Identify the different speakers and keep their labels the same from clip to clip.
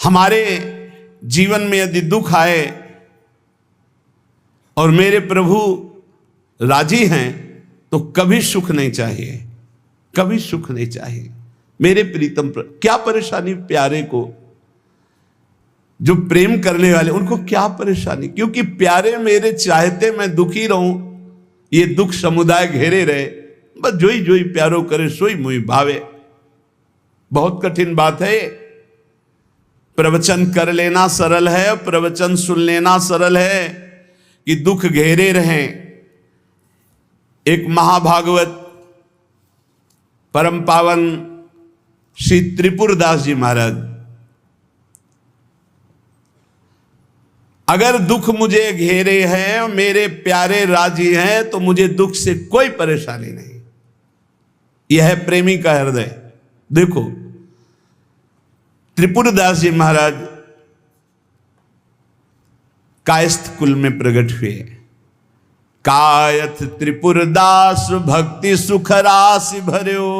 Speaker 1: हमारे जीवन में यदि दुख आए और मेरे प्रभु राजी हैं तो कभी सुख नहीं चाहिए, कभी सुख नहीं चाहिए। मेरे प्रीतम क्या परेशानी प्यारे को, जो प्रेम करने वाले उनको क्या परेशानी, क्योंकि प्यारे मेरे चाहते मैं दुखी रहूं, ये दुख समुदाय घेरे रहे, बस जोई जोई प्यारो करे सोई मुई भावे। बहुत कठिन बात है। प्रवचन कर लेना सरल है, प्रवचन सुन लेना सरल है, कि दुख घेरे रहें। एक महाभागवत परम पावन श्री त्रिपुरदास जी महाराज, अगर दुख मुझे घेरे हैं, मेरे प्यारे राजी हैं, तो मुझे दुख से कोई परेशानी नहीं। यह है प्रेमी का हृदय। देखो त्रिपुरदास जी महाराज कायस्थ कुल में प्रकट हुए। कायथ त्रिपुरदास भक्ति सुख राशि भर्यो,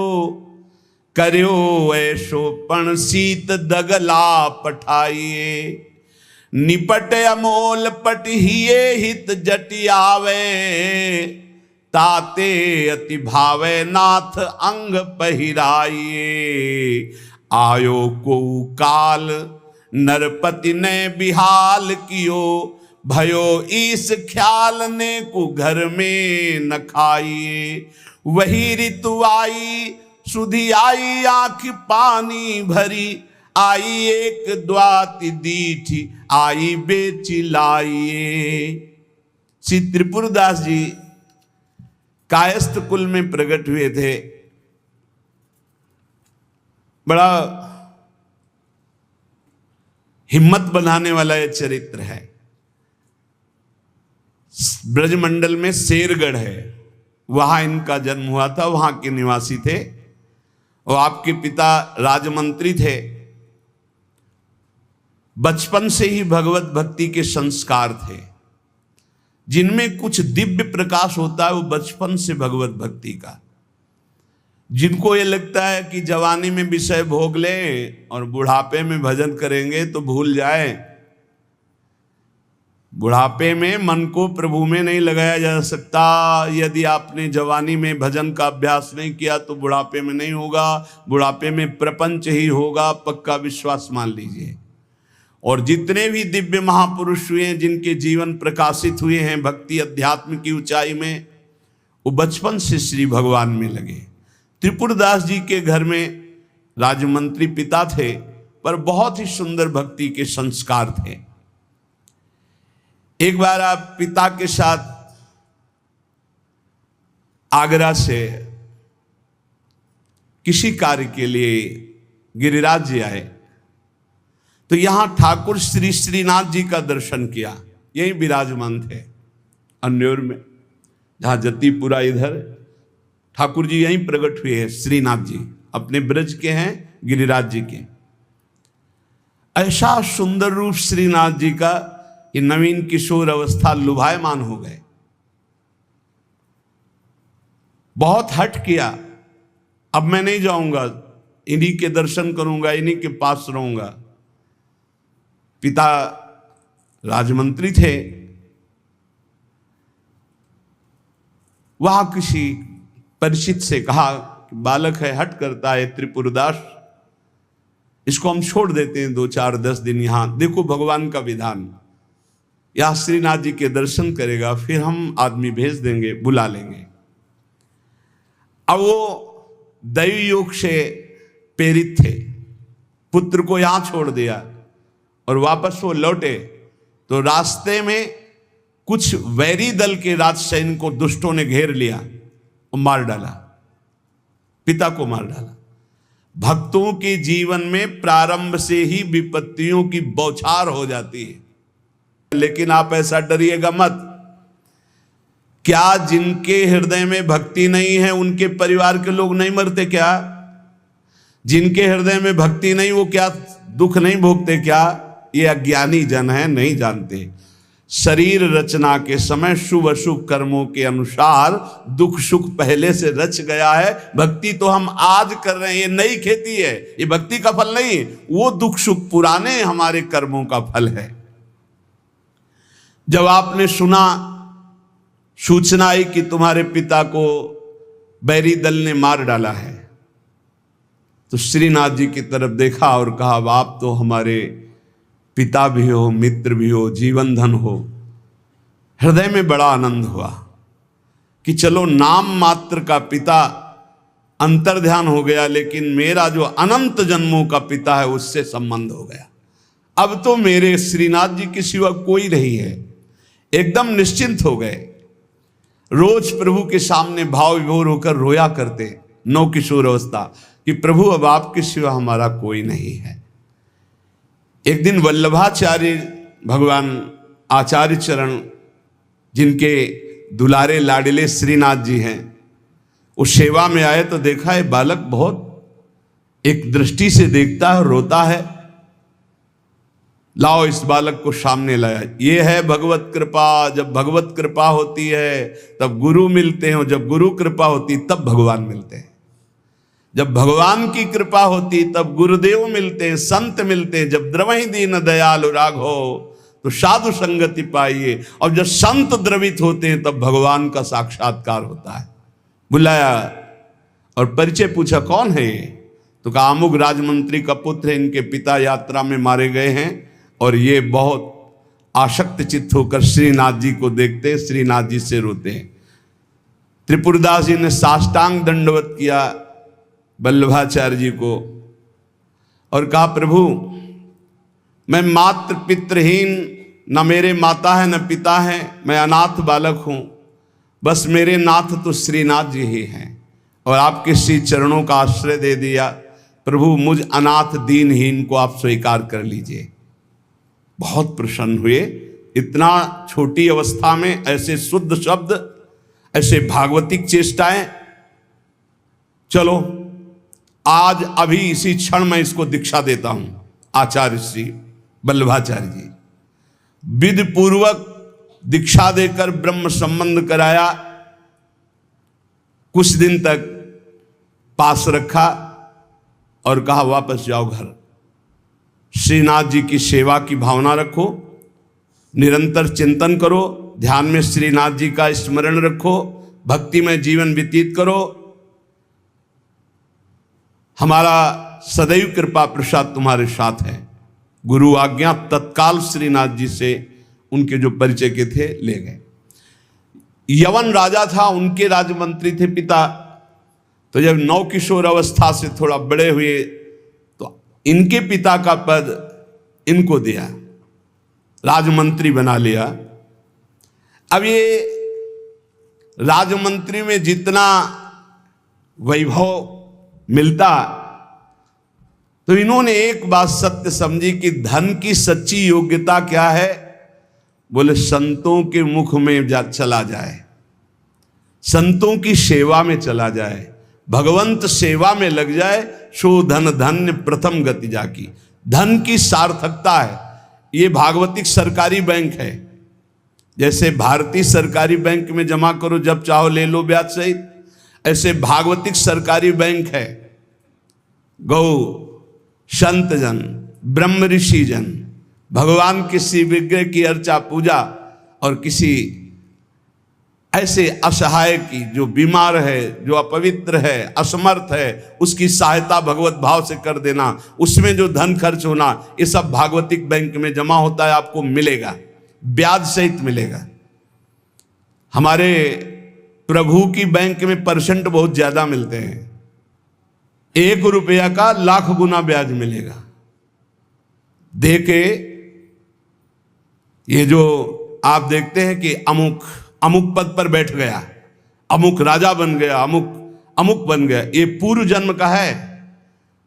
Speaker 1: कर्यो ऐशो पण सीत दगला पठाइए। निपट अमोल पटहिए हित जटियावे, ताते अति भावे नाथ अंग पहिराइए। आयो को काल नरपति ने बिहाल कियो, भयो इस ख्याल ने को घर में न खाइए। वही ऋतु आई सुधी आई आंख पानी भरी, आई एक द्वाति दीठी आई बेची लाइए। श्री त्रिपुरदास जी कायस्थ कुल में प्रकट हुए थे। बड़ा हिम्मत बनाने वाला यह चरित्र है। ब्रजमंडल में शेरगढ़ है, वहां इनका जन्म हुआ था, वहां के निवासी थे। और आपके पिता राजमंत्री थे। बचपन से ही भगवत भक्ति के संस्कार थे। जिनमें कुछ दिव्य प्रकाश होता है वो बचपन से भगवत भक्ति का। जिनको ये लगता है कि जवानी में विषय भोग ले और बुढ़ापे में भजन करेंगे तो भूल जाए। बुढ़ापे में मन को प्रभु में नहीं लगाया जा सकता। यदि आपने जवानी में भजन का अभ्यास नहीं किया तो बुढ़ापे में नहीं होगा। बुढ़ापे में प्रपंच ही होगा, पक्का विश्वास मान लीजिए। और जितने भी दिव्य महापुरुष हुए हैं, जिनके जीवन प्रकाशित हुए हैं भक्ति अध्यात्म की ऊंचाई में, वो बचपन से श्री भगवान में लगे। त्रिपुरदास जी के घर में राजमंत्री पिता थे, पर बहुत ही सुंदर भक्ति के संस्कार थे। एक बार आप पिता के साथ आगरा से किसी कार्य के लिए गिरिराज जी आए, तो यहां ठाकुर श्री श्रीनाथ जी का दर्शन किया। यही विराजमान थे अन्योर में, जहां जतीपुरा इधर ठाकुर जी यहीं प्रकट हुए हैं। श्रीनाथ जी अपने ब्रज के हैं, गिरिराज जी के। ऐसा सुंदर रूप श्रीनाथ जी का, ये नवीन किशोर अवस्था लुभायमान हो गए। बहुत हट किया, अब मैं नहीं जाऊंगा, इन्हीं के दर्शन करूंगा, इन्हीं के पास रहूंगा। पिता राजमंत्री थे। वहां किसी परिचित से कहा कि बालक है, हट करता है त्रिपुरदास, इसको हम छोड़ देते हैं 2-4-10 दिन यहां। देखो भगवान का विधान, यहां श्रीनाथ जी के दर्शन करेगा, फिर हम आदमी भेज देंगे, बुला लेंगे। अब वो दैवी योग से प्रेरित थे, पुत्र को यहां छोड़ दिया और वापस वो लौटे तो रास्ते में कुछ वैरी दल के राजसैनिक को दुष्टों ने घेर लिया और मार डाला, पिता को मार डाला। भक्तों के जीवन में प्रारंभ से ही विपत्तियों की बौछार हो जाती है, लेकिन आप ऐसा डरिएगा मत। क्या जिनके हृदय में भक्ति नहीं है उनके परिवार के लोग नहीं मरते क्या? जिनके हृदय में भक्ति नहीं वो क्या दुख नहीं भोगते क्या? ये अज्ञानी जन है, नहीं जानते। शरीर रचना के समय शुभ अशुभ कर्मों के अनुसार दुख सुख पहले से रच गया है। भक्ति तो हम आज कर रहे हैं, ये नई खेती है, ये भक्ति का फल नहीं है, वो दुख सुख पुराने हमारे कर्मों का फल है। जब आपने सुना, सूचना आई कि तुम्हारे पिता को बैरी दल ने मार डाला है, तो श्रीनाथ जी की तरफ देखा और कहा, आप तो हमारे पिता भी हो, मित्र भी हो, जीवन धन हो। हृदय में बड़ा आनंद हुआ कि चलो नाम मात्र का पिता अंतर्ध्यान हो गया, लेकिन मेरा जो अनंत जन्मों का पिता है उससे संबंध हो गया। अब तो मेरे श्रीनाथ जी के सिवा कोई नहीं है। एकदम निश्चिंत हो गए। रोज प्रभु के सामने भाव विभोर होकर रोया करते, नौ किशोर अवस्था, कि प्रभु अब आपके सिवा हमारा कोई नहीं है। एक दिन वल्लभाचार्य भगवान आचार्य चरण, जिनके दुलारे लाडले श्रीनाथ जी हैं, वो सेवा में आए तो देखा है बालक बहुत एक दृष्टि से देखता है, रोता है। लाओ इस बालक को सामने लाया। ये है भगवत कृपा। जब भगवत कृपा होती है तब गुरु मिलते हैं, और जब गुरु कृपा होती तब भगवान मिलते हैं। जब भगवान की कृपा होती तब गुरुदेव मिलते हैं, संत मिलते हैं। जब द्रवहि दीन दयालु राघो तो साधु संगति पाइए। और जब संत द्रवित होते हैं तब भगवान का साक्षात्कार होता है। बुलाया और परिचय पूछा, कौन है ये? तो कहा, अमुक राजमंत्री का पुत्र है, इनके पिता यात्रा में मारे गए हैं और ये बहुत आसक्त चित्त होकर श्रीनाथ जी को देखते, श्रीनाथ जी से रोते हैं। त्रिपुरदास जी ने साष्टांग दंडवत किया वल्लभाचार्य जी को और कहा, प्रभु मैं मात्र पितृहीन, न मेरे माता है न पिता है, मैं अनाथ बालक हूँ। बस मेरे नाथ तो श्रीनाथ जी ही हैं और आपके श्री चरणों का आश्रय दे दिया। प्रभु मुझ अनाथ दीनहीन को आप स्वीकार कर लीजिए। बहुत प्रसन्न हुए। इतना छोटी अवस्था में ऐसे शुद्ध शब्द, ऐसे भागवतिक चेष्टाएं। चलो आज अभी इसी क्षण मैं इसको दीक्षा देता हूं। आचार्य श्री वल्लभाचार्य जी विधि पूर्वक दीक्षा देकर ब्रह्म संबंध कराया। कुछ दिन तक पास रखा और कहा, वापस जाओ घर। श्रीनाथ जी की सेवा की भावना रखो, निरंतर चिंतन करो, ध्यान में श्रीनाथ जी का स्मरण रखो, भक्ति में जीवन व्यतीत करो। हमारा सदैव कृपा प्रसाद तुम्हारे साथ है। गुरु आज्ञा तत्काल श्रीनाथ जी से उनके जो परिचय के थे ले गए। यवन राजा था, उनके राजमंत्री थे पिता। तो जब नौ किशोर अवस्था से थोड़ा बड़े हुए तो इनके पिता का पद इनको दिया, राजमंत्री बना लिया। अब ये राजमंत्री में जितना वैभव मिलता, तो इन्होंने एक बात सत्य समझी कि धन की सच्ची योग्यता क्या है। बोले संतों के मुख में चला जाए, संतों की सेवा में चला जाए, भगवंत सेवा में लग जाए, सो धन धन्य प्रथम गति जाकी। धन की सार्थकता है। ये भागवतिक सरकारी बैंक है। जैसे भारतीय सरकारी बैंक में जमा करो, जब चाहो ले लो ब्याज सहित, ऐसे भागवतिक सरकारी बैंक है। गौ संत जन, ब्रह्म ऋषि जन, भगवान किसी विग्रह की अर्चा पूजा और किसी ऐसे असहाय की, जो बीमार है, जो अपवित्र है, असमर्थ है, उसकी सहायता भगवत भाव से कर देना, उसमें जो धन खर्च होना, ये सब भागवतिक बैंक में जमा होता है। आपको मिलेगा, ब्याज सहित मिलेगा। हमारे प्रभु की बैंक में परसेंट बहुत ज्यादा मिलते हैं। 1 रुपया का लाख गुना ब्याज मिलेगा। दे के ये जो आप देखते हैं कि अमुक अमुक पद पर बैठ गया, अमुक राजा बन गया, अमुक बन गया, ये पूर्व जन्म का है।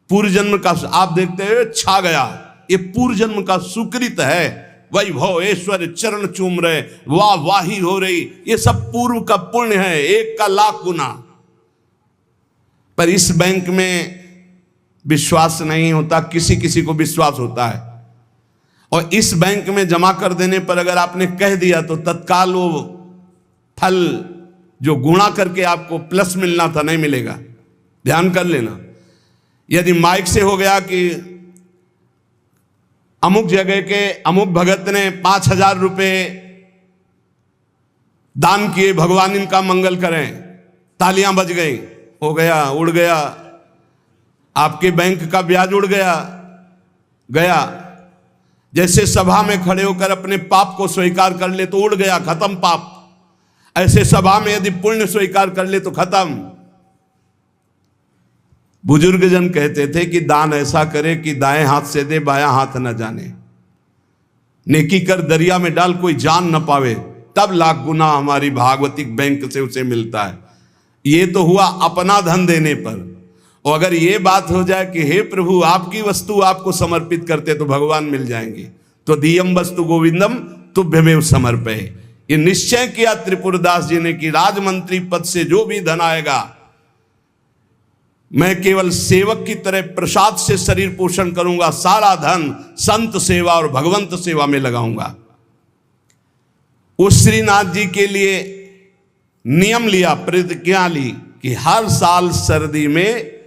Speaker 1: पूर्व जन्म का आप देखते हैं छा गया, ये पूर्व जन्म का सुकृत है। वैभव ऐश्वर्य चरण चूम रहे, वाह वाही हो रही, ये सब पूर्व का पुण्य है, 1 का लाख गुना। पर इस बैंक में विश्वास नहीं होता, किसी किसी को विश्वास होता है। और इस बैंक में जमा कर देने पर अगर आपने कह दिया तो तत्काल वो फल जो गुणा करके आपको प्लस मिलना था नहीं मिलेगा, ध्यान कर लेना। यदि माइक से हो गया कि अमुक जगह के अमुक भगत ने 5,000 रुपये दान किए, भगवान इनका मंगल करें, तालियां बज गई, हो गया, उड़ गया, आपके बैंक का ब्याज उड़ गया। जैसे सभा में खड़े होकर अपने पाप को स्वीकार कर ले तो उड़ गया, खत्म पाप। ऐसे सभा में यदि पुण्य स्वीकार कर ले तो खत्म। बुजुर्ग जन कहते थे कि दान ऐसा करे कि दाएं हाथ से दे बायां हाथ न जाने, नेकी कर दरिया में डाल कोई जान न पावे, तब लाख गुना हमारी भागवतिक बैंक से उसे मिलता है। ये तो हुआ अपना धन देने पर। और अगर ये बात हो जाए कि हे प्रभु आपकी वस्तु आपको समर्पित करते तो भगवान मिल जाएंगे, तो दियम वस्तु गोविंदम तुभ्यमेव समर्पये। ये निश्चय किया त्रिपुरदास जी ने कि राजमंत्री पद से जो भी धन आएगा मैं केवल सेवक की तरह प्रसाद से शरीर पोषण करूंगा, सारा धन संत सेवा और भगवंत सेवा में लगाऊंगा। उस श्रीनाथ जी के लिए नियम लिया, प्रतिज्ञा ली कि हर साल सर्दी में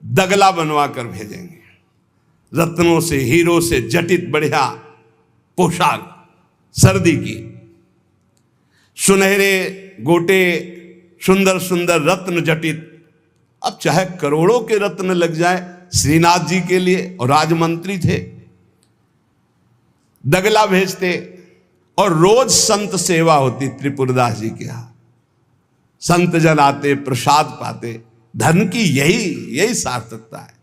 Speaker 1: दगला बनवा कर भेजेंगे, रत्नों से हीरो से जटित बढ़िया पोशाक, सर्दी की सुनहरे गोटे, सुंदर सुंदर रत्न जटित। अब चाहे करोड़ों के रत्न लग जाए श्रीनाथ जी के लिए, और राजमंत्री थे, दगला भेजते। और रोज संत सेवा होती त्रिपुरदास जी के यहाँ, संत जन आते, प्रसाद पाते। धन की यही सार्थकता है।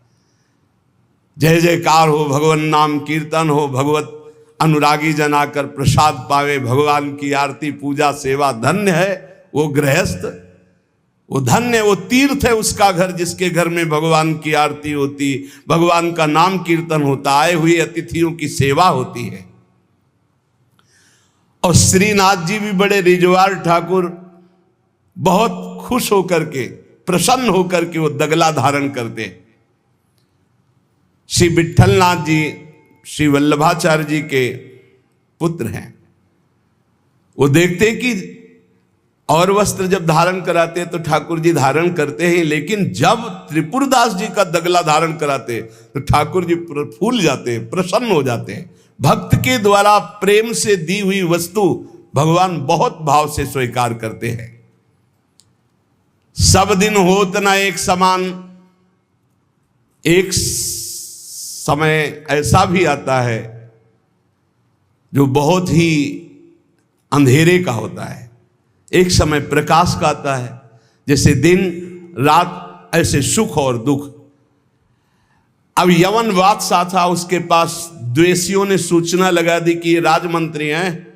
Speaker 1: जय जयकार हो, भगवान नाम कीर्तन हो, भगवत अनुरागी जन आकर प्रसाद पावे, भगवान की आरती पूजा सेवा। धन्य है वो गृहस्थ, वो धन्य, वो तीर्थ है उसका घर जिसके घर में भगवान की आरती होती, भगवान का नाम कीर्तन होता, आए हुए अतिथियों की सेवा होती है। और श्रीनाथ जी भी बड़े रिजवार ठाकुर, बहुत खुश होकर के, प्रसन्न होकर के वो दगला धारण करते। श्री विठलनाथ जी श्री वल्लभाचार्य जी के पुत्र हैं। वो देखते कि और वस्त्र जब धारण कराते तो ठाकुर जी धारण करते हैं, लेकिन जब त्रिपुरदास जी का दगला धारण कराते तो ठाकुर जी फूल जाते, प्रसन्न हो जाते हैं। भक्त के द्वारा प्रेम से दी हुई वस्तु भगवान बहुत भाव से स्वीकार करते हैं। सब दिन होत ना एक समान, एक समय ऐसा भी आता है जो बहुत ही अंधेरे का होता है, एक समय प्रकाश का आता है। जैसे दिन रात ऐसे सुख और दुख। अब यवन बादशाह था, उसके पास द्वेषियों ने सूचना लगा दी कि ये राजमंत्री हैं,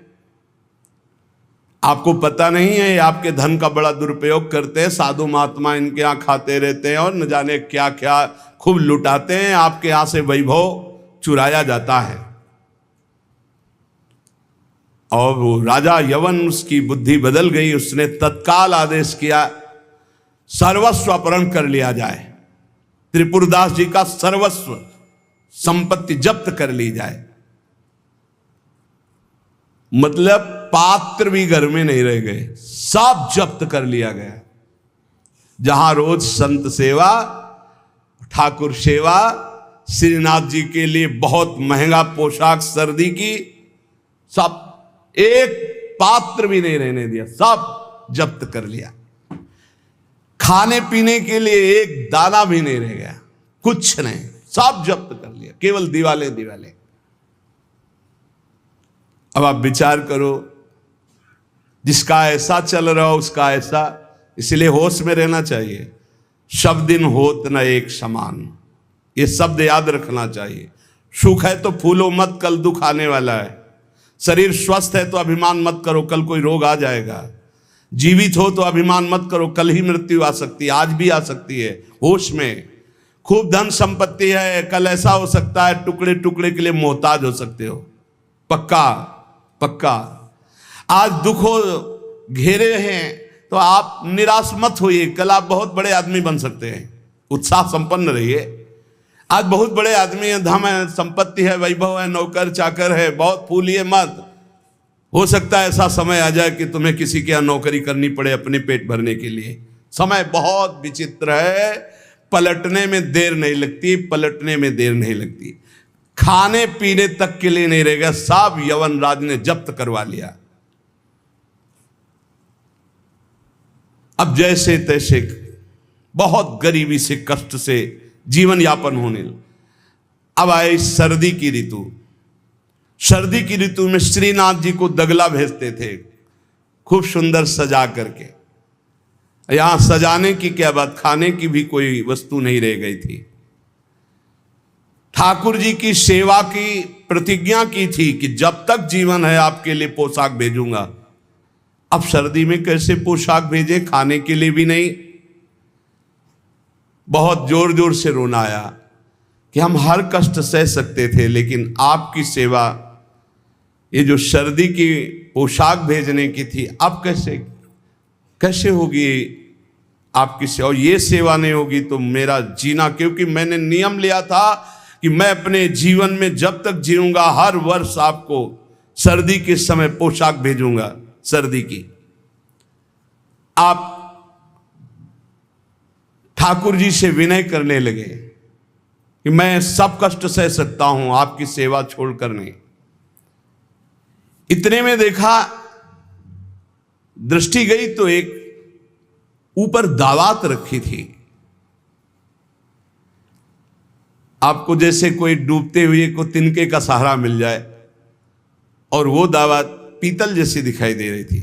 Speaker 1: आपको पता नहीं है, आपके धन का बड़ा दुरुपयोग करते हैं, साधु महात्मा इनके यहाँ खाते रहते हैं और न जाने क्या क्या खूब लुटाते हैं, आपके यहाँ से वैभव चुराया जाता है। और वो राजा यवन, उसकी बुद्धि बदल गई, उसने तत्काल आदेश किया सर्वस्व अपहरण कर लिया जाए, त्रिपुरदास जी का सर्वस्व संपत्ति जब्त कर ली जाए। मतलब पात्र भी घर में नहीं रह गए, सब जब्त कर लिया गया। जहां रोज संत सेवा, ठाकुर सेवा, श्रीनाथ जी के लिए बहुत महंगा पोशाक सर्दी की, सब, एक पात्र भी नहीं रहने दिया, सब जब्त कर लिया। खाने पीने के लिए एक दाना भी नहीं रह गया, कुछ नहीं, सब जब्त कर लिया, केवल दिवाले दिवाले। अब आप विचार करो, जिसका ऐसा चल रहा हो उसका ऐसा, इसलिए होश में रहना चाहिए। सब दिन होत न एक समान, ये शब्द याद रखना चाहिए। सुख है तो फूलो मत, कल दुख आने वाला है। शरीर स्वस्थ है तो अभिमान मत करो, कल कोई रोग आ जाएगा। जीवित हो तो अभिमान मत करो, कल ही मृत्यु आ सकती है, आज भी आ सकती है। होश में। खूब धन संपत्ति है, कल ऐसा हो सकता है टुकड़े टुकड़े के लिए मोहताज हो सकते हो। पक्का पक्का। आज दुखों घेरे हैं तो आप निराश मत होइए, कल आप बहुत बड़े आदमी बन सकते हैं। उत्साह संपन्न रहिए। आज बहुत बड़े आदमी है, धन है, संपत्ति है, वैभव है, नौकर चाकर है, बहुत फूलिए मत। हो सकता है ऐसा समय आ जाए कि तुम्हें किसी के यहाँ नौकरी करनी पड़े अपने पेट भरने के लिए। समय बहुत विचित्र है, पलटने में देर नहीं लगती, पलटने में देर नहीं लगती। खाने पीने तक के लिए नहीं रहेगा, सब यवन राज ने जब्त करवा लिया। अब जैसे तैसे बहुत गरीबी से कष्ट से जीवन यापन होने लगा। अब आए सर्दी की ऋतु। सर्दी की ऋतु में श्रीनाथ जी को दगला भेजते थे, खूब सुंदर सजा करके। यहां सजाने की क्या बात, खाने की भी कोई वस्तु नहीं रह गई थी। ठाकुर जी की सेवा की प्रतिज्ञा की थी कि जब तक जीवन है आपके लिए पोशाक भेजूंगा। अब सर्दी में कैसे पोशाक भेजे, खाने के लिए भी नहीं। बहुत जोर जोर से रोना आया कि हम हर कष्ट सह सकते थे, लेकिन आपकी सेवा, ये जो सर्दी की पोशाक भेजने की थी, अब कैसे होगी आपकी सेवा। और ये सेवा नहीं होगी तो मेरा जीना, क्योंकि मैंने नियम लिया था कि मैं अपने जीवन में जब तक जीऊंगा हर वर्ष आपको सर्दी के समय पोशाक भेजूंगा सर्दी की। आप ठाकुर जी से विनय करने लगे कि मैं सब कष्ट सह सकता हूं, आपकी सेवा छोड़कर नहीं। इतने में देखा, दृष्टि गई तो एक ऊपर दावात रखी थी। आपको जैसे कोई डूबते हुए को तिनके का सहारा मिल जाए, और वो दावत पीतल जैसी दिखाई दे रही थी।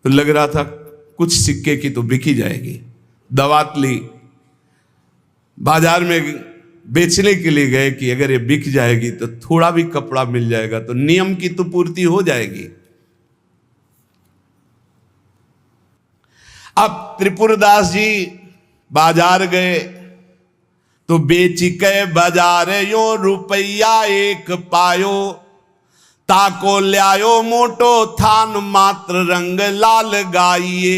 Speaker 1: तो लग रहा था कुछ सिक्के की तो बिकी जाएगी। दावत ली, बाजार में बेचने के लिए गए कि अगर ये बिक जाएगी तो थोड़ा भी कपड़ा मिल जाएगा, तो नियम की तो पूर्ति हो जाएगी। अब त्रिपुरदास जी बाजार गए तो बेच के बाजार यो रुपया एक पायो, ताको ल्यायो मोटो थान मात्र रंग लाल गाइए,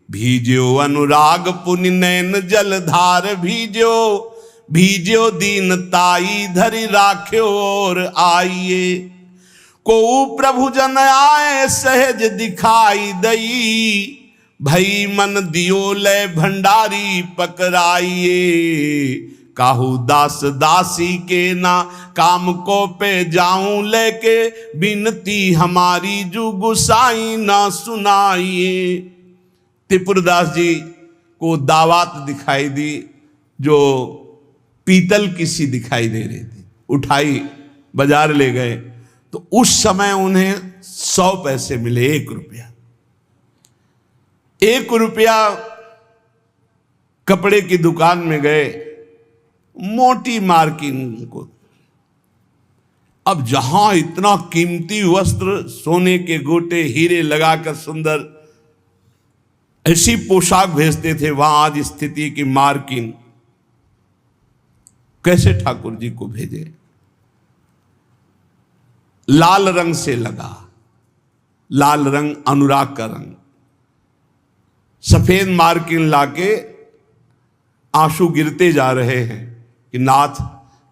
Speaker 1: भीजो अनुराग पुनि नैन जलधार भीजो, भीजो दीन ताई धरि राख्यो और आइए, को प्रभु जन आए सहज दिखाई दई, भई मन दियो ले भंडारी पकड़ाइए, काहू दास दासी के ना काम को पे जाऊं लेके, बिनती हमारी जू गुसाई ना सुनाइए। त्रिपुरदास जी को दावत दिखाई दी जो पीतल की सी दिखाई दे रही थी। उठाई, बाजार ले गए तो उस समय उन्हें 100 पैसे मिले, 1 रुपया। 1 रुपया कपड़े की दुकान में गए, मोटी मार्किंग को। अब जहां इतना कीमती वस्त्र, सोने के गोटे, हीरे लगाकर सुंदर ऐसी पोशाक भेजते थे, वहां आज स्थिति की मार्किंग। कैसे ठाकुर जी को भेजे? लाल रंग से लगा, लाल रंग अनुराग का रंग। सफेद मार्किन लाके आंसू गिरते जा रहे हैं कि नाथ,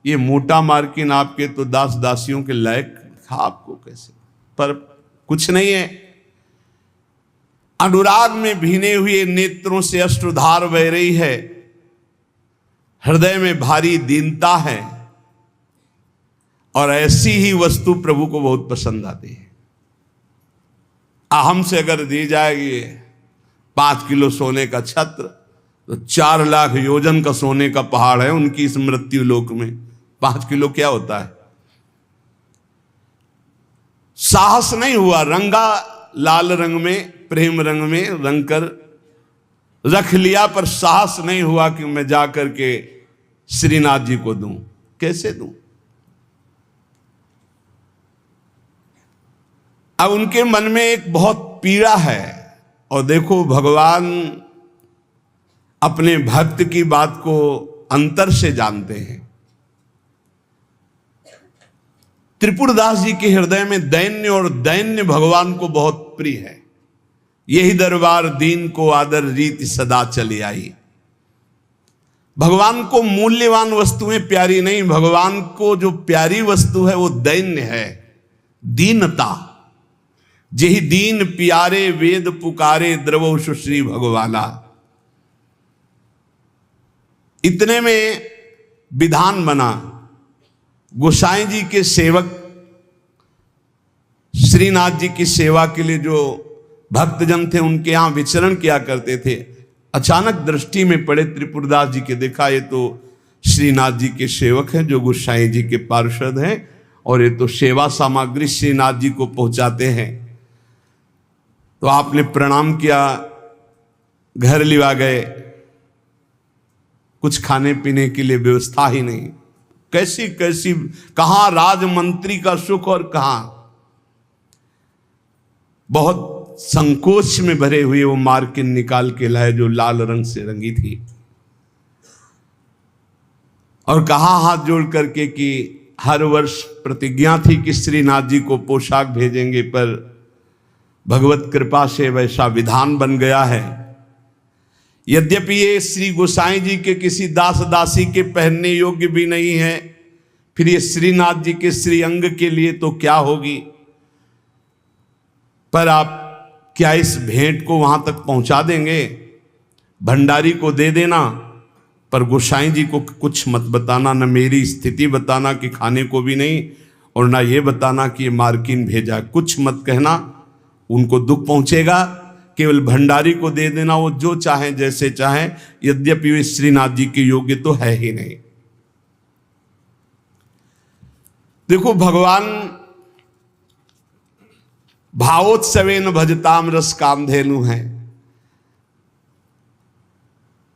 Speaker 1: ये मोटा मार्किन आपके तो दास दासियों के लायक था, आपको कैसे? पर कुछ नहीं है। अनुराग में भीने हुए नेत्रों से अश्रुधार बह रही है, हृदय में भारी दीनता है, और ऐसी ही वस्तु प्रभु को बहुत पसंद आती है। हमसे अगर दी जाएगी 5 किलो सोने का छत्र, तो 4 लाख योजन का सोने का पहाड़ है उनकी इस मृत्यु लोक में। 5 किलो क्या होता है? साहस नहीं हुआ, रंगा लाल रंग में, प्रेम रंग में रंग कर रख लिया, पर साहस नहीं हुआ कि मैं जाकर के श्रीनाथ जी को दूं। कैसे दूं? अब उनके मन में एक बहुत पीड़ा है। और देखो, भगवान अपने भक्त की बात को अंतर से जानते हैं। त्रिपुरदास जी के हृदय में दैन्य, और दैन्य भगवान को बहुत प्रिय है। यही दरबार दीन को आदर रीति सदा चली आई। भगवान को मूल्यवान वस्तुएं प्यारी नहीं, भगवान को जो प्यारी वस्तु है वो दैन्य है, दीनता। जेहि दीन प्यारे वेद पुकारे द्रवो सुश्री भगवाला। इतने में विधान बना, गोसाई जी के सेवक श्रीनाथ जी की सेवा के लिए जो भक्तजन थे उनके यहां विचरण किया करते थे, अचानक दृष्टि में पड़े त्रिपुरदास जी के। देखा ये तो श्रीनाथ जी के सेवक हैं जो गोसाई जी के पार्षद हैं, और ये तो सेवा सामग्री श्रीनाथ जी को पहुंचाते हैं। तो आपने प्रणाम किया, घर लिवा गए, कुछ खाने पीने के लिए व्यवस्था ही नहीं। कैसी कैसी, कहां राजमंत्री का सुख और कहां। बहुत संकोच में भरे हुए वो मार्किन निकाल के लाए जो लाल रंग से रंगी थी, और कहा हाथ जोड़ करके कि हर वर्ष प्रतिज्ञा थी कि श्रीनाथ जी को पोशाक भेजेंगे, पर भगवत कृपा से वैसा विधान बन गया है। यद्यपि ये श्री गोसाई जी के किसी दास दासी के पहनने योग्य भी नहीं है, फिर ये श्रीनाथ जी के श्री अंग के लिए तो क्या होगी। पर आप क्या इस भेंट को वहां तक पहुंचा देंगे? भंडारी को दे देना, पर गोसाई जी को कुछ मत बताना, न मेरी स्थिति बताना कि खाने को भी नहीं, और ना ये बताना कि ये मार्किन भेजा, कुछ मत कहना, उनको दुख पहुंचेगा। केवल भंडारी को दे देना, वो जो चाहे जैसे चाहे, यद्यपि वे श्रीनाथ जी के योग्य तो है ही नहीं। देखो, भगवान भावोत्सवेन भजताम रस कामधेनु है।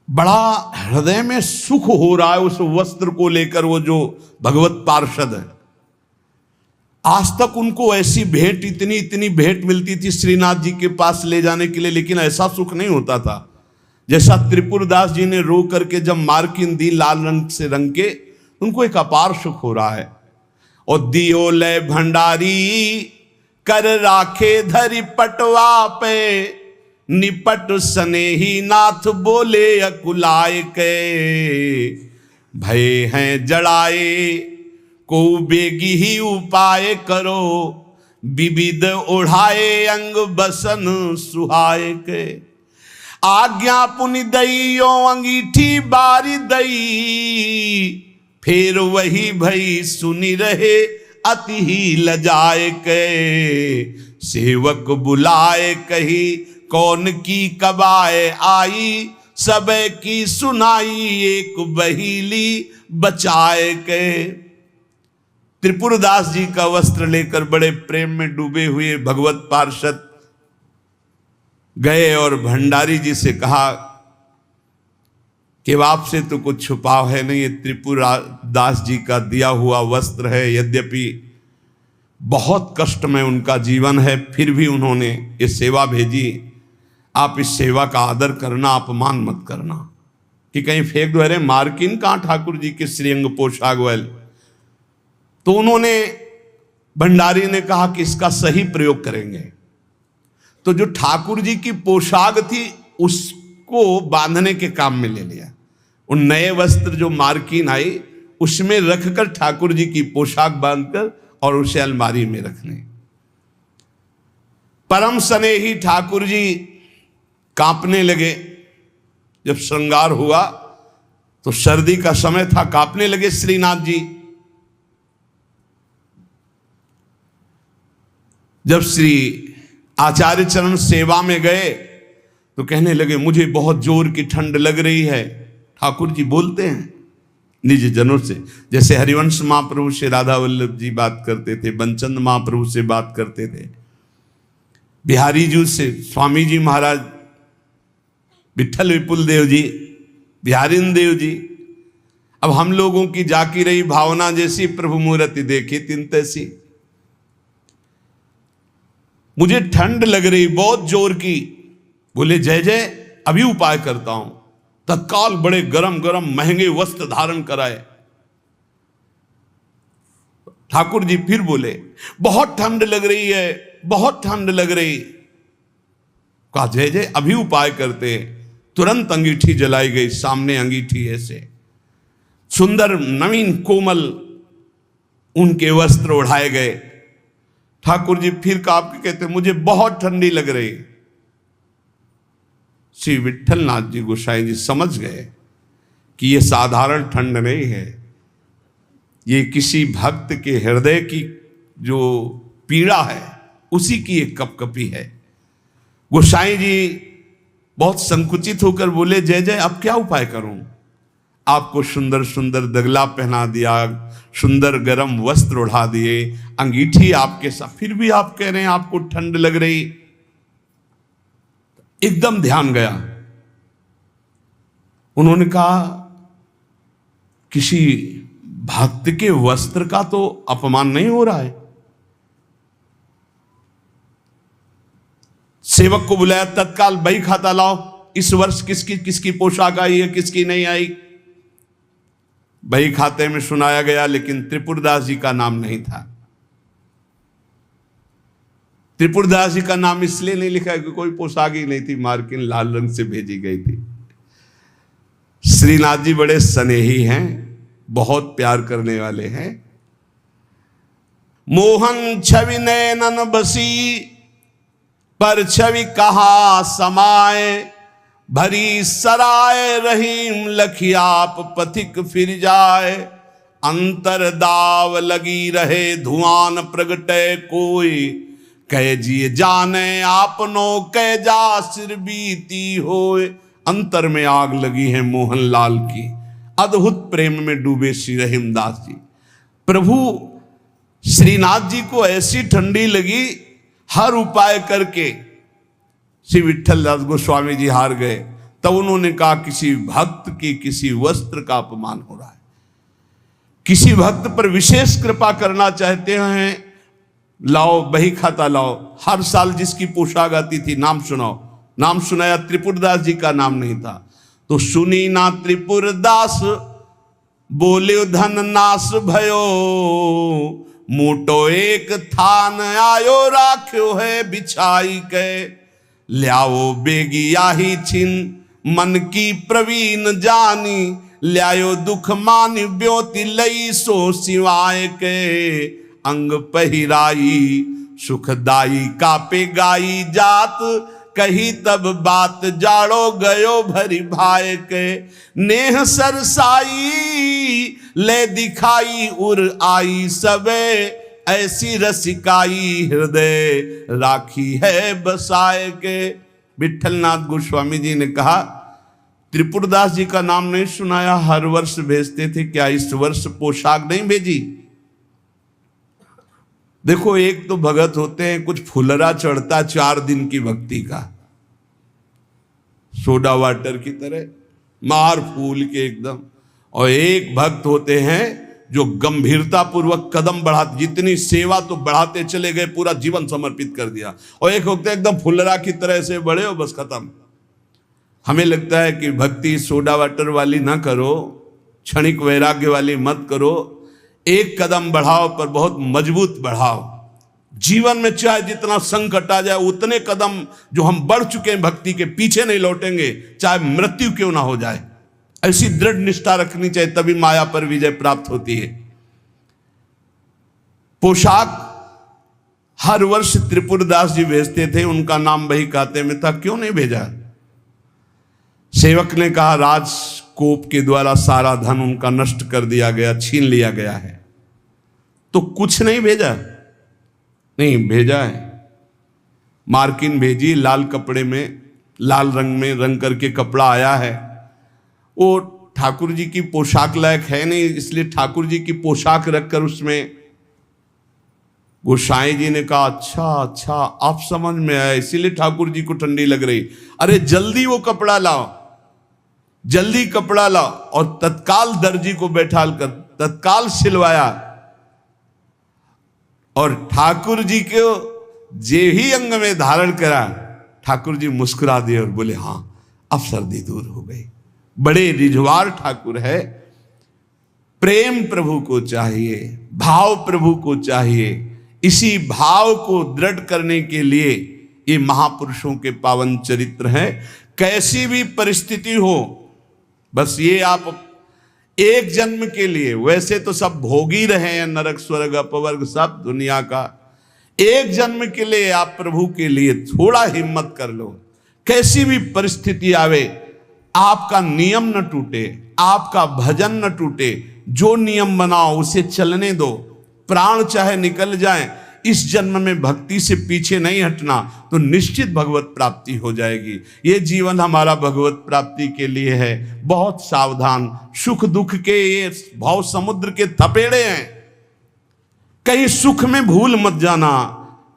Speaker 1: बड़ा हृदय में सुख हो रहा है उस वस्त्र को लेकर। वो जो भगवत पार्षद है, आज तक उनको ऐसी भेंट, इतनी इतनी भेंट मिलती थी श्रीनाथ जी के पास ले जाने के लिए, लेकिन ऐसा सुख नहीं होता था जैसा त्रिपुरदास जी ने रो करके जब मार्किन दी लाल रंग से रंग के, उनको एक अपार सुख हो रहा है। और दियो ले भंडारी कर राखे धरि पटवा पे, निपट स्नेही नाथ बोले अकुलाय के, भय हैं जड़ाए को बेगी ही उपाय करो, विविध ओढ़ाए अंग बसन सुहाय के। आज्ञा पुनि दइयो अंगीठी बारी दई, फिर वही भई सुनी रहे अति ही लजाए के। सेवक बुलाए कही कौन की कबाए आई, सब की सुनाई एक बहीली बचाए के। त्रिपुरदास जी का वस्त्र लेकर बड़े प्रेम में डूबे हुए भगवत पार्षद गए और भंडारी जी से कहा कि आपसे तो कुछ छुपाव है नहीं, ये त्रिपुरदास जी का दिया हुआ वस्त्र है। यद्यपि बहुत कष्ट में उनका जीवन है, फिर भी उन्होंने ये सेवा भेजी। आप इस सेवा का आदर करना, अपमान मत करना कि कहीं फेंक दो, अरे मार्किन कहाँ ठाकुर जी के श्रीअंग पोशाक वाले। तो उन्होंने, भंडारी ने कहा कि इसका सही प्रयोग करेंगे। तो जो ठाकुर जी की पोशाक थी उसको बांधने के काम में ले लिया। उन नए वस्त्र जो मार्किन आई उसमें रखकर ठाकुर जी की पोशाक बांधकर और उसे अलमारी में रखने। परम स्नेही ठाकुर जी कांपने लगे। जब श्रृंगार हुआ तो सर्दी का समय था, कांपने लगे श्रीनाथ जी। जब श्री आचार्य चरण सेवा में गए तो कहने लगे मुझे बहुत जोर की ठंड लग रही है। ठाकुर जी बोलते हैं निज जनों से, जैसे हरिवंश महाप्रभु से राधा वल्लभ जी बात करते थे, बंचंद महाप्रभु से बात करते थे, बिहारी जी से स्वामी जी महाराज, विठल विपुल देव जी, बिहारिन देव जी। अब हम लोगों की जाकी रही भावना जैसी प्रभु मूर्ति देखी तिन तैसी। मुझे ठंड लग रही बहुत जोर की। बोले जय जय, अभी उपाय करता हूं। तत्काल बड़े गरम गरम महंगे वस्त्र धारण कराए। ठाकुर जी फिर बोले बहुत ठंड लग रही है, बहुत ठंड लग रही। कहा जय जय, अभी उपाय करते। तुरंत अंगीठी जलाई गई, सामने अंगीठी ऐसे सुंदर नवीन कोमल उनके वस्त्र ओढ़ाए गए। ठाकुर जी फिर कांप के कहते मुझे बहुत ठंडी लग रही। श्री विट्ठलनाथ जी गोसाई जी समझ गए कि ये साधारण ठंड नहीं है, ये किसी भक्त के हृदय की जो पीड़ा है उसी की एक कपकपी है। गोसाई जी बहुत संकुचित होकर बोले, जय जय अब क्या उपाय करूं? आपको सुंदर सुंदर दगला पहना दिया, सुंदर गरम वस्त्र ओढ़ा दिए, अंगीठी आपके साथ, फिर भी आप कह रहे हैं आपको ठंड लग रही। एकदम ध्यान गया। उन्होंने कहा किसी भक्त के वस्त्र का तो अपमान नहीं हो रहा है। सेवक को बुलाया, तत्काल बही खाता लाओ, इस वर्ष किसकी किसकी पोशाक आई है, किसकी नहीं आई। बही खाते में सुनाया गया, लेकिन त्रिपुरदास जी का नाम नहीं था। त्रिपुरदास जी का नाम इसलिए नहीं लिखा कि कोई पोशाक ही नहीं थी, मार्किन लाल रंग से भेजी गई थी। श्रीनाथ जी बड़े स्नेही हैं, बहुत प्यार करने वाले हैं। मोहन छवि नैनन बसी, पर छवि कहा समाए, भरी सराय रहीम लखियाप पथिक फिर जाए। अंतर दाव लगी रहे धुआं प्रगटे कोई, कह जिए जाने आपनो कह जा सिर बीती होए। अंतर में आग लगी है मोहनलाल की, अद्भुत प्रेम में डूबे श्री रहीमदास जी। प्रभु श्रीनाथ जी को ऐसी ठंडी लगी, हर उपाय करके श्री विट्ठलदास गोस्वामी जी हार गए। तब उन्होंने कहा किसी भक्त की किसी वस्त्र का अपमान हो रहा है, किसी भक्त पर विशेष कृपा करना चाहते हैं, लाओ बही खाता लाओ। हर साल जिसकी पोशाक आती थी नाम सुनाओ। नाम सुनाया, त्रिपुरदास जी का नाम नहीं था। तो सुनी ना त्रिपुरदास बोले धन नाश भयो, मोटो एक थान आयो राख्यो है बिछाई के। ल्याओ बेगिया ही छिन मन की प्रवीण जानी, ल्यायो दुख मानि ब्योति लई सो सिवाय के। अंग पहिराई सुखदाई कापे गाई जात, कही तब बात जाड़ो गयो भरी भाई के। नेह सरसाई ले दिखाई उर आई सबे, ऐसी रसिकाई हृदय राखी है बसाए के। विट्ठलनाथ गोस्वामी जी ने कहा त्रिपुरदास जी का नाम नहीं सुनाया, हर वर्ष भेजते थे, क्या इस वर्ष पोशाक नहीं भेजी? देखो एक तो भगत होते हैं कुछ फुलरा चढ़ता 4 दिन की भक्ति का, सोडा वाटर की तरह मार फूल के एकदम। और एक भक्त होते हैं जो गंभीरता पूर्वक कदम बढ़ाते, जितनी सेवा तो बढ़ाते चले गए, पूरा जीवन समर्पित कर दिया। और एक होते हैं एकदम फुलरा की तरह से बड़े हो बस खत्म। हमें लगता है कि भक्ति सोडा वाटर वाली ना करो, क्षणिक वैराग्य वाली मत करो, एक कदम बढ़ाओ पर बहुत मजबूत बढ़ाओ। जीवन में चाहे जितना संकट आ जाए, उतने कदम जो हम बढ़ चुके हैं भक्ति के, पीछे नहीं लौटेंगे, चाहे मृत्यु क्यों ना हो जाए। ऐसी दृढ़ निष्ठा रखनी चाहिए, तभी माया पर विजय प्राप्त होती है। पोशाक हर वर्ष त्रिपुरदास जी भेजते थे, उनका नाम बही खाते में था, क्यों नहीं भेजा? सेवक ने कहा राजकोप के द्वारा सारा धन उनका नष्ट कर दिया गया, छीन लिया गया है, तो कुछ नहीं भेजा? नहीं भेजा है। मार्किन भेजी, लाल कपड़े में, लाल रंग में रंग करके कपड़ा आया है। वो ठाकुर जी की पोशाक लायक है नहीं, इसलिए ठाकुर जी की पोशाक रखकर उसमें गोसाई जी ने कहा अच्छा आप समझ में आया, इसीलिए ठाकुर जी को ठंडी लग रही। अरे जल्दी वो कपड़ा लाओ, जल्दी कपड़ा लाओ। और तत्काल दर्जी को बैठाल कर तत्काल सिलवाया। और ठाकुर जी को जे ही अंग में धारण करा, ठाकुर जी मुस्कुरा दिए और बोले हाँ अब सर्दी दूर हो गई। बड़े रिझवार ठाकुर है। प्रेम प्रभु को चाहिए, भाव प्रभु को चाहिए। इसी भाव को दृढ़ करने के लिए ये महापुरुषों के पावन चरित्र हैं। कैसी भी परिस्थिति हो, बस ये आप एक जन्म के लिए, वैसे तो सब भोग ही रहे हैं, नरक स्वर्ग अपवर्ग सब दुनिया का। एक जन्म के लिए आप प्रभु के लिए थोड़ा हिम्मत कर लो। कैसी भी परिस्थिति आवे, आपका नियम न टूटे, आपका भजन न टूटे, जो नियम बनाओ उसे चलने दो। प्राण चाहे निकल जाए, इस जन्म में भक्ति से पीछे नहीं हटना, तो निश्चित भगवत प्राप्ति हो जाएगी। ये जीवन हमारा भगवत प्राप्ति के लिए है। बहुत सावधान, सुख दुख के ये भाव समुद्र के थपेड़े हैं। कहीं सुख में भूल मत जाना,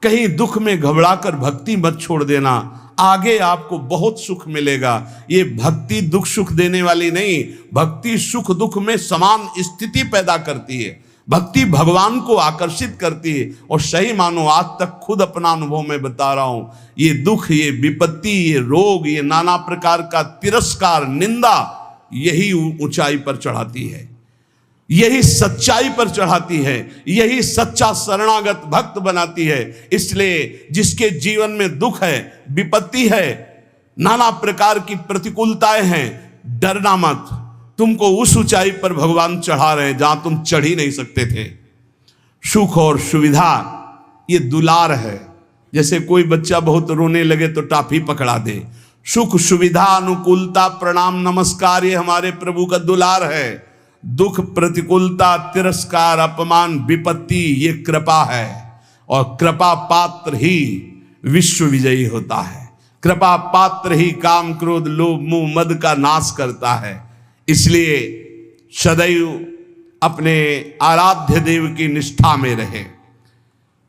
Speaker 1: कहीं दुख में घबरा कर भक्ति मत छोड़ देना। आगे आपको बहुत सुख मिलेगा। ये भक्ति दुख सुख देने वाली नहीं, भक्ति सुख दुख में समान स्थिति पैदा करती है। भक्ति भगवान को आकर्षित करती है। और सही मानो, आज तक खुद अपना अनुभव में बता रहा हूं, ये दुख, ये विपत्ति, ये रोग, ये नाना प्रकार का तिरस्कार, निंदा, यही ऊंचाई पर चढ़ाती है, यही सच्चाई पर चढ़ाती है, यही सच्चा शरणागत भक्त बनाती है। इसलिए जिसके जीवन में दुख है, विपत्ति है, नाना प्रकार की प्रतिकूलताएं हैं, डरना मत। तुमको उस ऊंचाई पर भगवान चढ़ा रहे हैं जहां तुम चढ़ ही नहीं सकते थे। सुख और सुविधा ये दुलार है। जैसे कोई बच्चा बहुत रोने लगे तो टाफी पकड़ा दे। सुख सुविधा अनुकूलता प्रणाम नमस्कार ये हमारे प्रभु का दुलार है। दुख प्रतिकूलता तिरस्कार अपमान विपत्ति ये कृपा है। और कृपा पात्र ही विश्व विजयी होता है। कृपा पात्र ही काम क्रोध लोभ मोह मद का नाश करता है। इसलिए सदैव अपने आराध्य देव की निष्ठा में रहे।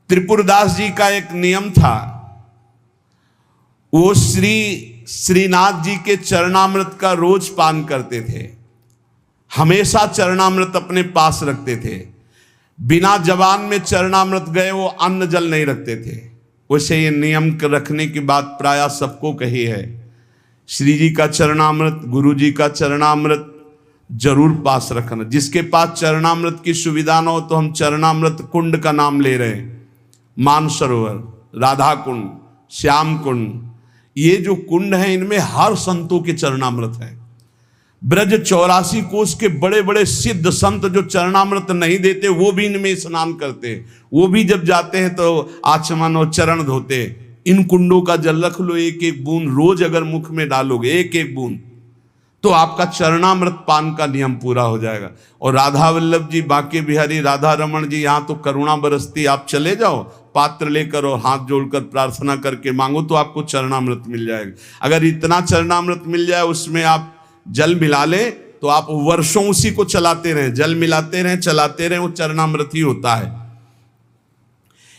Speaker 1: त्रिपुरदास जी का एक नियम था, वो श्रीनाथ जी के चरणामृत का रोज पान करते थे। हमेशा चरणामृत अपने पास रखते थे। बिना जबान में चरणामृत गए वो अन्न जल नहीं रखते थे। वैसे ये नियम रखने की बात प्रायः सबको कही है। श्री जी का चरणामृत, गुरु जी का चरणामृत जरूर पास रखना। जिसके पास चरणामृत की सुविधा न हो तो हम चरणामृत कुंड का नाम ले रहे हैं। मानसरोवर, राधा कुंड, श्याम कुंड, ये जो कुंड हैं इनमें हर संतों के चरणामृत है। ब्रज 84 कोस के बड़े बड़े सिद्ध संत जो चरणामृत नहीं देते वो भी इनमें स्नान करते। वो भी जब जाते हैं तो आचमन और चरण धोते। इन कुंडों का जल रख लो, एक एक बूंद रोज अगर मुख में डालोगे, एक एक बूंद, तो आपका चरणामृत पान का नियम पूरा हो जाएगा। और राधा वल्लभ जी, बांके बिहारी राधा रमन जी, यहाँ तो करुणा बरसती। आप चले जाओ पात्र लेकर और हाथ जोड़कर प्रार्थना करके मांगो तो आपको चरणामृत मिल जाएगा। अगर इतना चरणामृत मिल जाए उसमें आप जल मिला ले तो आप वर्षों उसी को चलाते रहें, जल मिलाते रहें, चलाते रहें, वो चरणामृत ही होता है।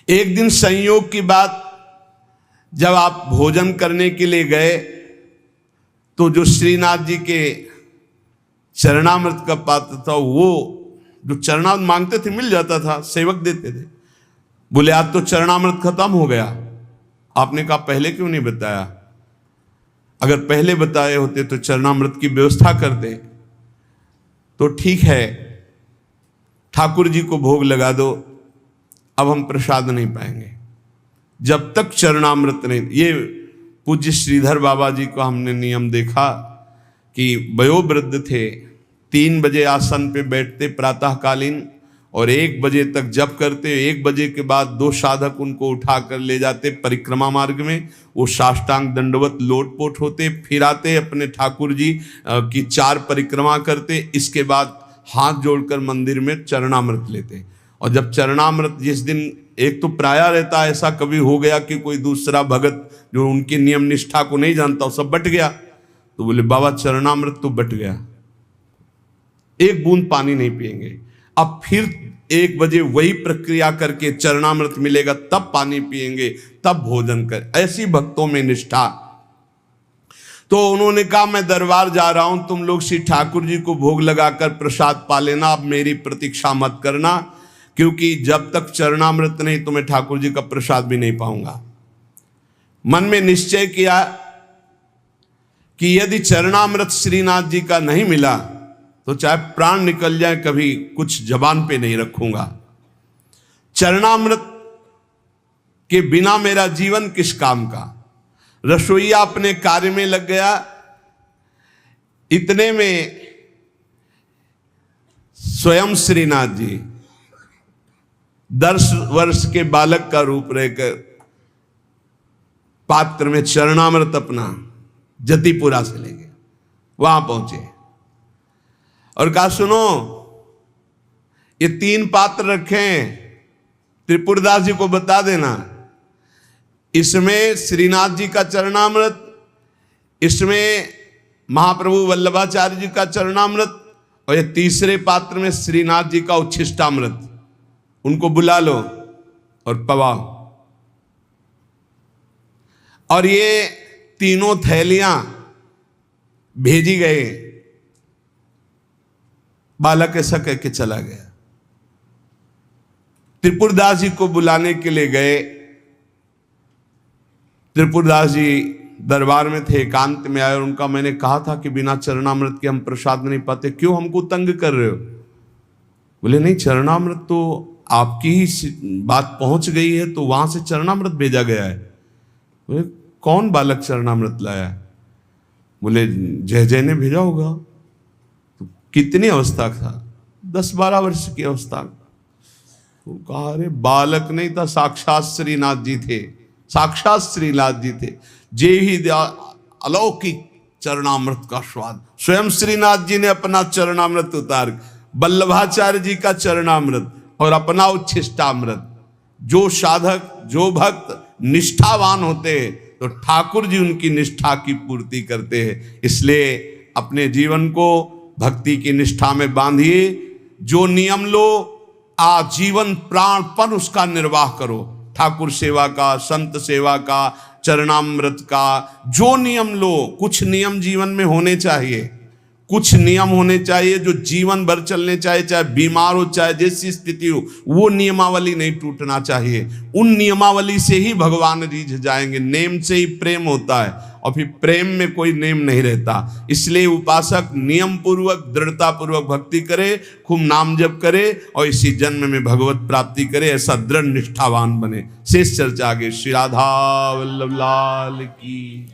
Speaker 1: एक दिन संयोग की बात, जब आप भोजन करने के लिए गए तो जो श्रीनाथ जी के चरणामृत का पात्र था, वो जो चरणामृत मांगते थे मिल जाता था, सेवक देते थे। बोले आज तो चरणामृत खत्म हो गया। आपने कहा पहले क्यों नहीं बताया? अगर पहले बताए होते तो चरणामृत की व्यवस्था करते। तो ठीक है, ठाकुर जी को भोग लगा दो, अब हम प्रसाद नहीं पाएंगे जब तक चरणामृत नहीं। ये पूज्य श्रीधर बाबा जी को हमने नियम देखा कि वयोवृद्ध थे, 3 बजे आसन पे बैठते प्रातःकालीन और 1 बजे तक जप करते। 1 बजे के बाद 2 साधक उनको उठाकर ले जाते परिक्रमा मार्ग में। वो साष्टांग दंडवत लोटपोट होते, फिर आते अपने ठाकुर जी की 4 परिक्रमा करते। इसके बाद हाथ जोड़कर मंदिर में चरणामृत लेते। और जब चरणामृत जिस दिन, एक तो प्रायः रहता है ऐसा कभी हो गया कि कोई दूसरा भगत जो उनकी नियम निष्ठा को नहीं जानता वो सब बट गया, तो बोले बाबा चरणामृत तो बट गया, 1 बूंद पानी नहीं पिएंगे। अब फिर 1 बजे वही प्रक्रिया करके चरणामृत मिलेगा तब पानी पिएंगे, तब भोजन कर। ऐसी भक्तों में निष्ठा। तो उन्होंने कहा मैं दरबार जा रहा हूं, तुम लोग श्री ठाकुर जी को भोग लगाकर प्रसाद पा लेना, अब मेरी प्रतीक्षा मत करना, क्योंकि जब तक चरणामृत नहीं तो मैं ठाकुर जी का प्रसाद भी नहीं पाऊंगा। मन में निश्चय किया कि यदि चरणामृत श्रीनाथ जी का नहीं मिला तो चाहे प्राण निकल जाए कभी कुछ जबान पे नहीं रखूंगा। चरणामृत के बिना मेरा जीवन किस काम का। रसोईया अपने कार्य में लग गया। इतने में स्वयं श्रीनाथ जी 10 वर्ष के बालक का रूप रहकर पात्र में चरणामृत अपना जतिपुरा से ले गए, वहां पहुंचे और कहा सुनो, ये 3 पात्र रखे हैं, त्रिपुरदास जी को बता देना, इसमें श्रीनाथ जी का चरणामृत, इसमें महाप्रभु वल्लभाचार्य जी का चरणामृत, और ये तीसरे पात्र में श्रीनाथ जी का उच्छिष्टामृत, उनको बुला लो और पवाओ। और ये तीनों थैलियां भेजी गए। बालक ऐसा कह के चला गया। त्रिपुरदास जी को बुलाने के लिए गए। त्रिपुरदास जी दरबार में थे, एकांत में आए और उनका, मैंने कहा था कि बिना चरणामृत के हम प्रसाद नहीं पाते, क्यों हमको तंग कर रहे हो? बोले नहीं, चरणामृत तो आपकी ही बात पहुंच गई है तो वहां से चरणामृत भेजा गया है। बोले कौन बालक चरणामृत लाया? बोले जय जय ने भेजा होगा। तो कितनी अवस्था था? 10-12 वर्ष की अवस्था। तो कहा अरे बालक नहीं था, साक्षात श्रीनाथ जी थे, साक्षात श्रीनाथ जी थे। जे ही अलौकिक चरणामृत का स्वाद, स्वयं श्रीनाथ जी ने अपना चरणामृत उतार, वल्लभाचार्य जी का चरणामृत और अपना उच्छिष्टामृत। जो साधक, जो भक्त निष्ठावान होते हैं तो ठाकुर जी उनकी निष्ठा की पूर्ति करते हैं। इसलिए अपने जीवन को भक्ति की निष्ठा में बांधिए। जो नियम लो, आजीवन प्राणपण उसका निर्वाह करो। ठाकुर सेवा का, संत सेवा का, चरणामृत का जो नियम लो, कुछ नियम जीवन में होने चाहिए, कुछ नियम होने चाहिए जो जीवन भर चलने चाहिए, चाहे बीमार हो चाहे जैसी स्थिति हो, वो नियमावली नहीं टूटना चाहिए। उन नियमावली से ही भगवान रीझ जाएंगे। नेम से ही प्रेम होता है और फिर प्रेम में कोई नेम नहीं रहता। इसलिए उपासक नियम पूर्वक, दृढ़ता पूर्वक भक्ति करे, खूब नाम जप करे और इसी जन्म में भगवत प्राप्ति करे, ऐसा दृढ़ निष्ठावान बने। शेष चर्चा आगे। श्री राधा वल्लभ लाल की।